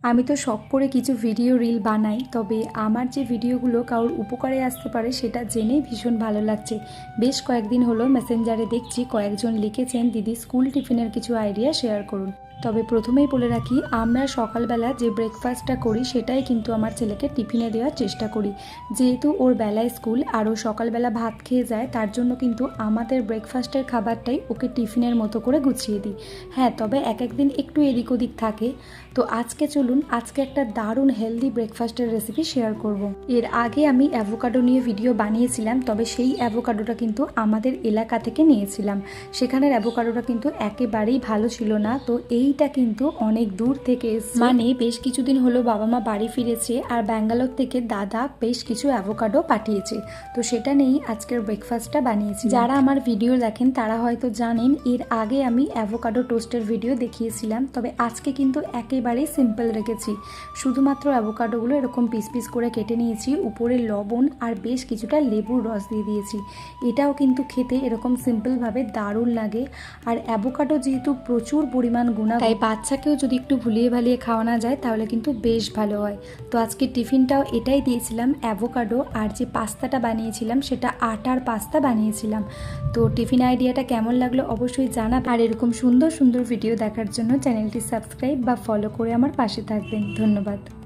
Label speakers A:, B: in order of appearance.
A: আমি তো শখ করে কিছু ভিডিও রিল বানাই, তবে আমার যে ভিডিওগুলো কারোর উপকারে আসতে পারে সেটা জেনেই ভীষণ ভালো লাগছে। বেশ কয়েকদিন হলো মেসেঞ্জারে দেখছি কয়েকজন লিখেছেন দিদি স্কুল টিফিনের কিছু আইডিয়া শেয়ার করুন। তবে প্রথমেই বলে রাখি, আমরা সকালবেলা যে ব্রেকফাস্টটা করি সেটাই কিন্তু আমার ছেলেকে টিফিনে দেওয়ার চেষ্টা করি। যেহেতু ওর বেলায় স্কুল আর ও সকালবেলা ভাত খেয়ে যায়, তার জন্য কিন্তু আমাদের ব্রেকফাস্টের খাবারটাই ওকে টিফিনের মতো করে গুছিয়ে দিই। হ্যাঁ, তবে এক একদিন একটু এদিক ওদিক থাকে। তো আজকে চলুন আজকে একটা দারুণ হেলদি ব্রেকফাস্টের রেসিপি শেয়ার করব। এর আগে আমি অ্যাভোকাডো নিয়ে ভিডিও বানিয়েছিলাম, তবে সেই অ্যাভোকাডোটা কিন্তু আমাদের এলাকা থেকে নিয়েছিলাম। সেখানের অ্যাভোকাডোটা কিন্তু একেবারেই ভালো ছিল না। তো এইটা কিন্তু অনেক দূর থেকে এসেছে, মানে বেশ কিছুদিন হলো বাবা মা বাড়ি ফিরেছে আর ব্যাঙ্গালোর থেকে দাদা বেশ কিছু অ্যাভোকাডো পাঠিয়েছে। তো সেটা নিয়েই আজকের ব্রেকফাস্টটা বানিয়েছি। যারা আমার ভিডিও দেখেন তারা হয়তো জানেন এর আগে আমি অ্যাভোকাডো টোস্টের ভিডিও দেখিয়েছিলাম, তবে আজকে কিন্তু একেবারেই সিম্পল রেখেছি। শুধুমাত্র অ্যাভোকাডোগুলো এরকম পিস পিস করে কেটে নিয়েছি, উপরে লবণ আর বেশ কিছুটা লেবুর রস দিয়ে দিয়েছি। এটাও কিন্তু খেতে এরকম সিম্পলভাবে দারুণ লাগে। আর অ্যাভোকাডো যেহেতু প্রচুর পরিমাণ গুণাগুণ, তাই বাচ্চাকেও যদি একটু ভুলিয়ে ভালিয়ে খাওয়ানো যায় তাহলে কিন্তু বেশ ভালো হয়। তো আজকে টিফিনটাও এটাই দিয়েছিলাম, অ্যাভোকাডো। আর যে পাস্তাটা বানিয়েছিলাম সেটা আটার পাস্তা বানিয়েছিলাম। তো টিফিন আইডিয়াটা কেমন লাগলো অবশ্যই জানাবেন। আর এরকম সুন্দর সুন্দর ভিডিও দেখার জন্য চ্যানেলটি সাবস্ক্রাইব বা ফলো করে আমার পাশে থাকবেন। ধন্যবাদ।